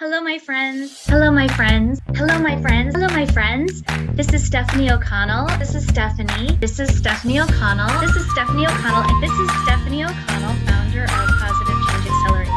Hello, my friends. Hello, my friends. Hello, my friends. Hello, my friends. This is Stephanie O'Connell. This is Stephanie. This is Stephanie O'Connell. This is Stephanie O'Connell. And this is Stephanie O'Connell, founder of Positive Change Acceleration.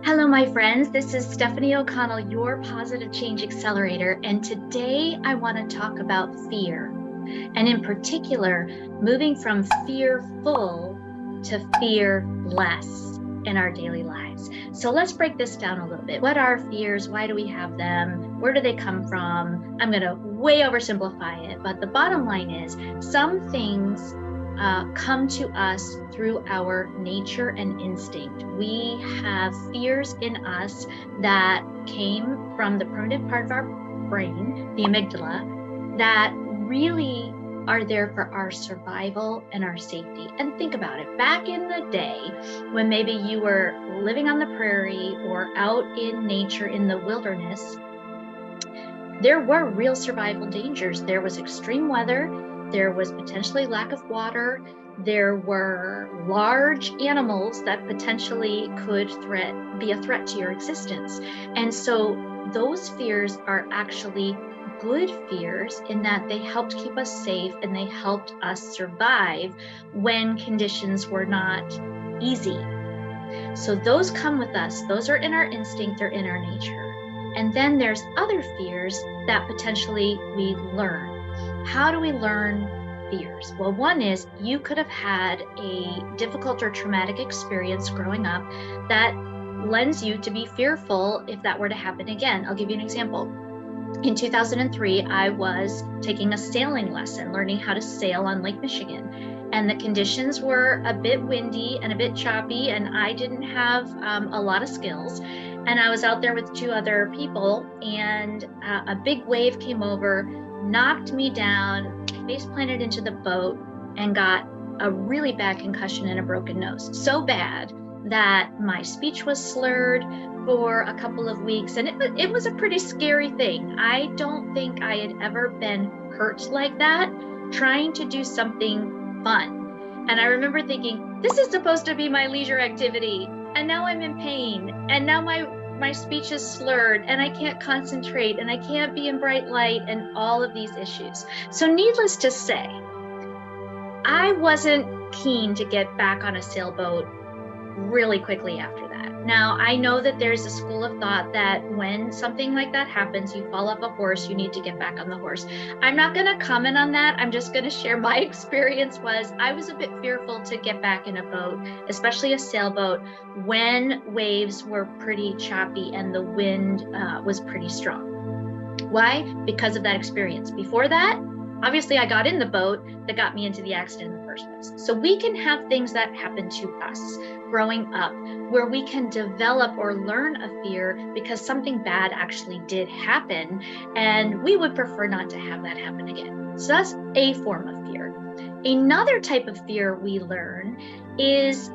Hello, my friends. This is Stephanie O'Connell, your Positive Change Accelerator. And today I want to talk about fear. And in particular, moving from fearful to fearless in our daily lives. So let's break this down a little bit. What are fears? Why do we have them? Where do they come from? I'm going to way oversimplify it, but the bottom line is some things come to us through our nature and instinct. We have fears in us that came from the primitive part of our brain, the amygdala, that really are there for our survival and our safety. And think about it. Back in the day, when maybe you were living on the prairie or out in nature in the wilderness, there were real survival dangers. There was extreme weather. There was potentially lack of water. There were large animals that potentially could be a threat to your existence. And so those fears are actually good fears in that they helped keep us safe and they helped us survive when conditions were not easy. So those come with us. Those are in our instinct, they're in our nature. And then there's other fears that potentially we learn. How do we learn fears? Well, one is you could have had a difficult or traumatic experience growing up that lends you to be fearful if that were to happen again. I'll give you an example. In 2003, I was taking a sailing lesson, learning how to sail on Lake Michigan. And the conditions were a bit windy and a bit choppy, and I didn't have a lot of skills. And I was out there with two other people, and a big wave came over, knocked me down, face planted into the boat, and got a really bad concussion and a broken nose. So bad that my speech was slurred for a couple of weeks, and it was a pretty scary thing. I don't think I had ever been hurt like that, trying to do something fun. And I remember thinking, this is supposed to be my leisure activity, and now I'm in pain, and now my speech is slurred, and I can't concentrate, and I can't be in bright light, and all of these issues. So needless to say, I wasn't keen to get back on a sailboat really quickly after that. Now, I know that there's a school of thought that when something like that happens, you fall off a horse, you need to get back on the horse. I'm not going to comment on that. I'm just going to share my experience I was a bit fearful to get back in a boat, especially a sailboat, when waves were pretty choppy and the wind was pretty strong. Why? Because of that experience. Before that, obviously I got in the boat that got me into the accident in the first place. So we can have things that happen to us growing up where we can develop or learn a fear because something bad actually did happen, and we would prefer not to have that happen again. So that's a form of fear. Another type of fear we learn is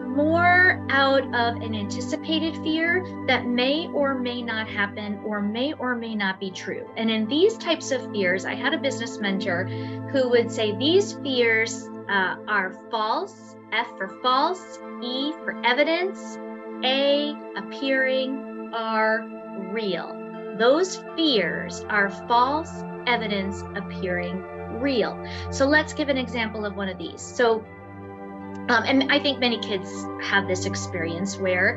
more out of an anticipated fear that may or may not happen or may not be true. And in these types of fears, I had a business mentor who would say these fears are false, F for false, E for evidence, A, appearing, R, real. Those fears are false, evidence, appearing, real. So let's give an example of one of these. So and I think many kids have this experience where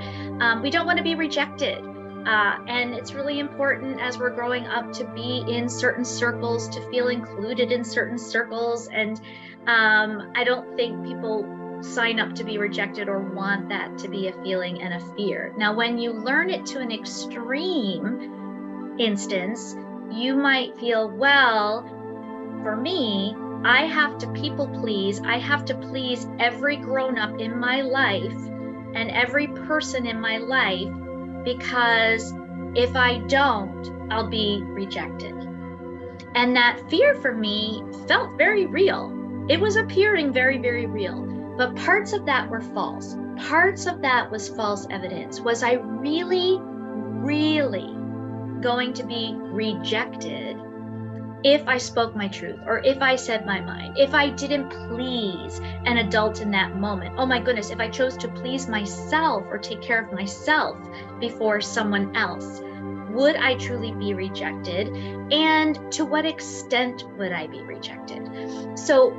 we don't want to be rejected. And it's really important as we're growing up to be in certain circles, to feel included in certain circles. And I don't think people sign up to be rejected or want that to be a feeling and a fear. Now, when you learn it to an extreme instance, you might feel, well, for me, I have to people please. I have to please every grown-up in my life and every person in my life, because if I don't, I'll be rejected. And that fear for me felt very real. It was appearing very, very real. But parts of that were false. Parts of that was false evidence. Was I really, really going to be rejected if I spoke my truth, or if I said my mind, if I didn't please an adult in that moment. Oh my goodness, if I chose to please myself or take care of myself before someone else, would I truly be rejected? And to what extent would I be rejected? So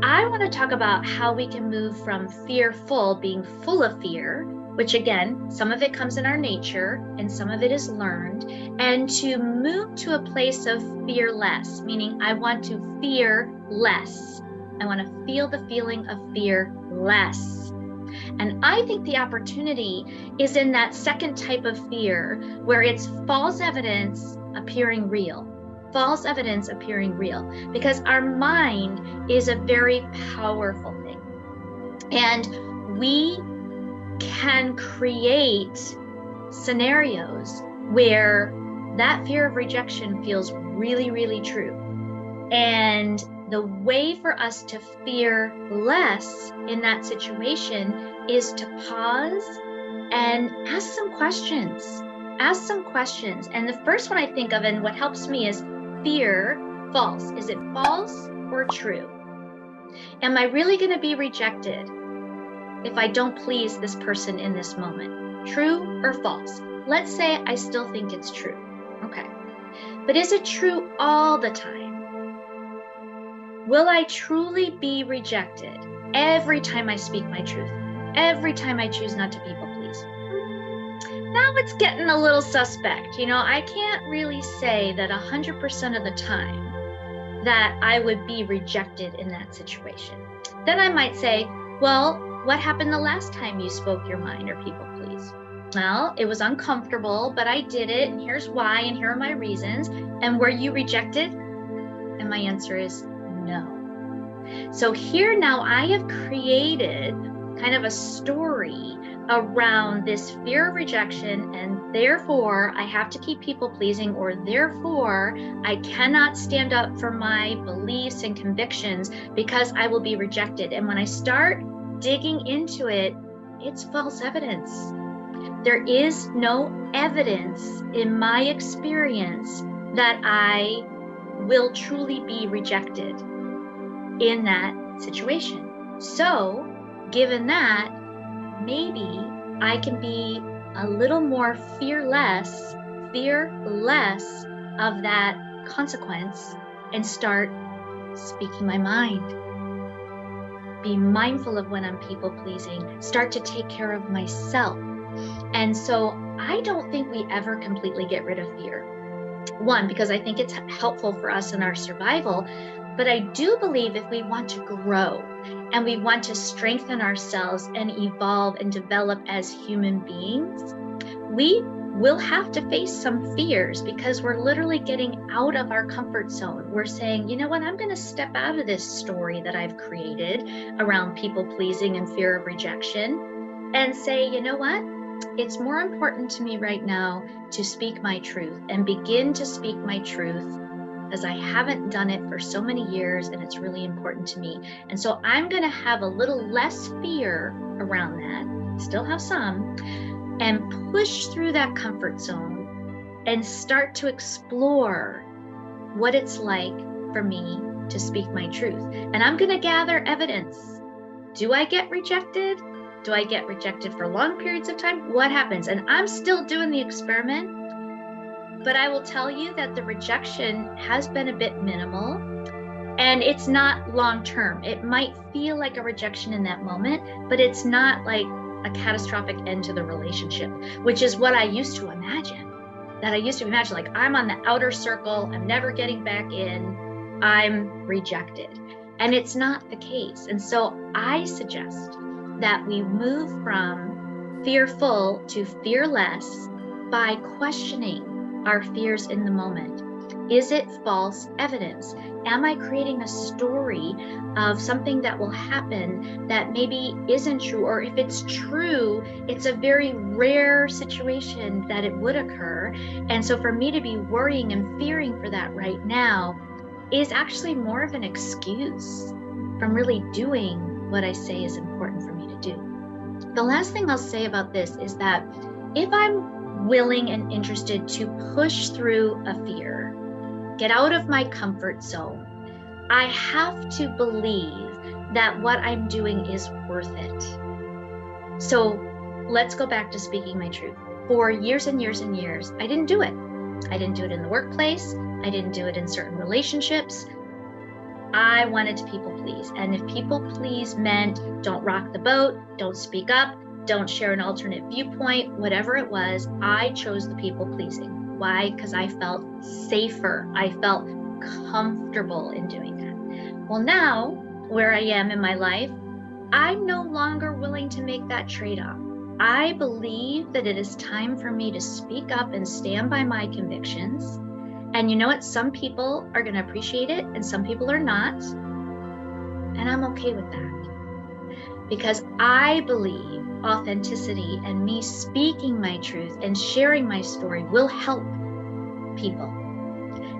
I want to talk about how we can move from fearful, being full of fear, which again, some of it comes in our nature and some of it is learned, and to move to a place of fearless, meaning I want to fear less. I want to feel the feeling of fear less. And I think the opportunity is in that second type of fear where it's false evidence appearing real. False evidence appearing real, because our mind is a very powerful thing. And we can create scenarios where that fear of rejection feels really, really true. And the way for us to fear less in that situation is to pause and ask some questions. Ask some questions. And the first one I think of, and what helps me, is fear, false. Is it false or true? Am I really going to be rejected if I don't please this person in this moment? True or false? Let's say I still think it's true. Okay. But is it true all the time? Will I truly be rejected every time I speak my truth? Every time I choose not to people please? Now it's getting a little suspect. You know, I can't really say that 100% of the time that I would be rejected in that situation. Then I might say, well, what happened the last time you spoke your mind or people please? Well, it was uncomfortable, but I did it, and here's why, and here are my reasons. And were you rejected? And my answer is no. So here now I have created kind of a story around this fear of rejection, and therefore I have to keep people pleasing, or therefore I cannot stand up for my beliefs and convictions because I will be rejected. And when I start digging into it, it's false evidence. There is no evidence in my experience that I will truly be rejected in that situation. So, given that, maybe I can be a little more fearless of that consequence and start speaking my mind. Be mindful of when I'm people pleasing, start to take care of myself. And so I don't think we ever completely get rid of fear. One, because I think it's helpful for us in our survival, but I do believe if we want to grow and we want to strengthen ourselves and evolve and develop as human beings, we will have to face some fears, because we're literally getting out of our comfort zone. We're saying, you know what, I'm going to step out of this story that I've created around people pleasing and fear of rejection and say, you know what, it's more important to me right now to speak my truth and begin to speak my truth, as I haven't done it for so many years and it's really important to me. And so I'm going to have a little less fear around that, still have some, and push through that comfort zone and start to explore what it's like for me to speak my truth. And I'm going to gather evidence. Do I get rejected? Do I get rejected for long periods of time? What happens? And I'm still doing the experiment. But I will tell you that the rejection has been a bit minimal, and it's not long-term. It might feel like a rejection in that moment, but it's not like a catastrophic end to the relationship, which is what I used to imagine. Like, I'm on the outer circle, I'm never getting back in, I'm rejected. And it's not the case. And so I suggest that we move from fearful to fearless by questioning our fears in the moment. Is it false evidence? Am I creating a story of something that will happen that maybe isn't true? Or if it's true, it's a very rare situation that it would occur. And so for me to be worrying and fearing for that right now is actually more of an excuse from really doing what I say is important for me to do. The last thing I'll say about this is that if I'm willing and interested to push through a fear, get out of my comfort zone. I have to believe that what I'm doing is worth it. So let's go back to speaking my truth. For years and years and years, I didn't do it. I didn't do it in the workplace. I didn't do it in certain relationships. I wanted to people please. And if people please meant don't rock the boat, don't speak up, don't share an alternate viewpoint, whatever it was, I chose the people pleasing. Why? Because I felt safer. I felt comfortable in doing that. Well, now where I am in my life, I'm no longer willing to make that trade-off. I believe that it is time for me to speak up and stand by my convictions. And you know what? Some people are going to appreciate it and some people are not. And I'm okay with that. Because I believe authenticity and me speaking my truth and sharing my story will help people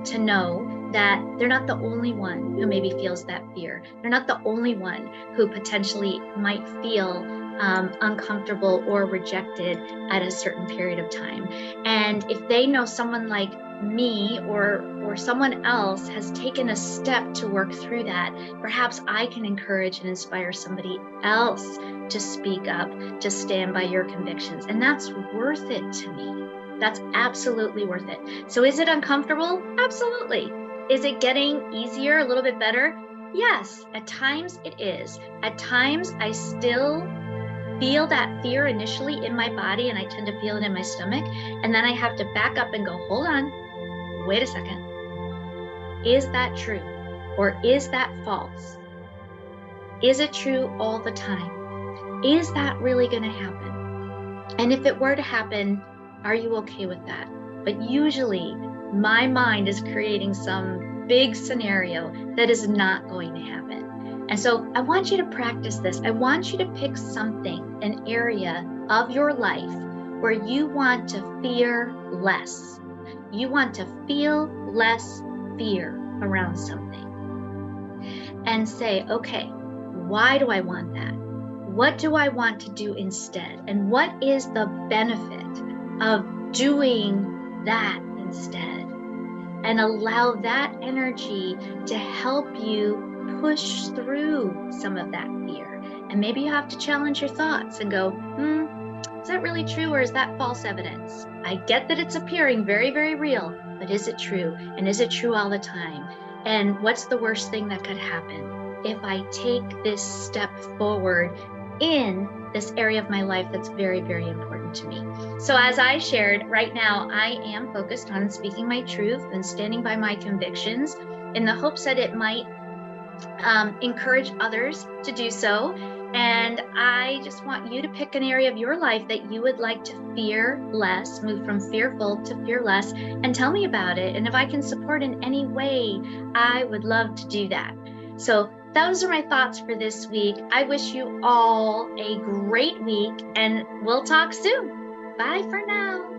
to know that they're not the only one who maybe feels that fear. They're not the only one who potentially might feel uncomfortable or rejected at a certain period of time. And if they know someone like me or someone else has taken a step to work through that, perhaps I can encourage and inspire somebody else to speak up, to stand by your convictions. And that's worth it to me. That's absolutely worth it. So is it uncomfortable? Absolutely. Is it getting easier, a little bit better? Yes, at times it is. At times I still feel that fear initially in my body, and I tend to feel it in my stomach. And then I have to back up and go, hold on, wait a second. Is that true? Or is that false? Is it true all the time? Is that really going to happen? And if it were to happen, are you okay with that? But usually my mind is creating some big scenario that is not going to happen. And so I want you to practice this. I want you to pick something, an area of your life where you want to fear less. You want to feel less fear around something. And say, okay, why do I want that? What do I want to do instead? And what is the benefit of doing that instead? And allow that energy to help you push through some of that fear. And maybe you have to challenge your thoughts and go, is that really true or is that false evidence? I get that it's appearing very, very real, but is it true? And is it true all the time? And what's the worst thing that could happen if I take this step forward in this area of my life that's very, very important to me? So as I shared, right now, I am focused on speaking my truth and standing by my convictions in the hopes that it might encourage others to do so. And I just want you to pick an area of your life that you would like to fear less, move from fearful to fearless, and tell me about it. And if I can support in any way, I would love to do that. So those are my thoughts for this week. I wish you all a great week and we'll talk soon. Bye for now.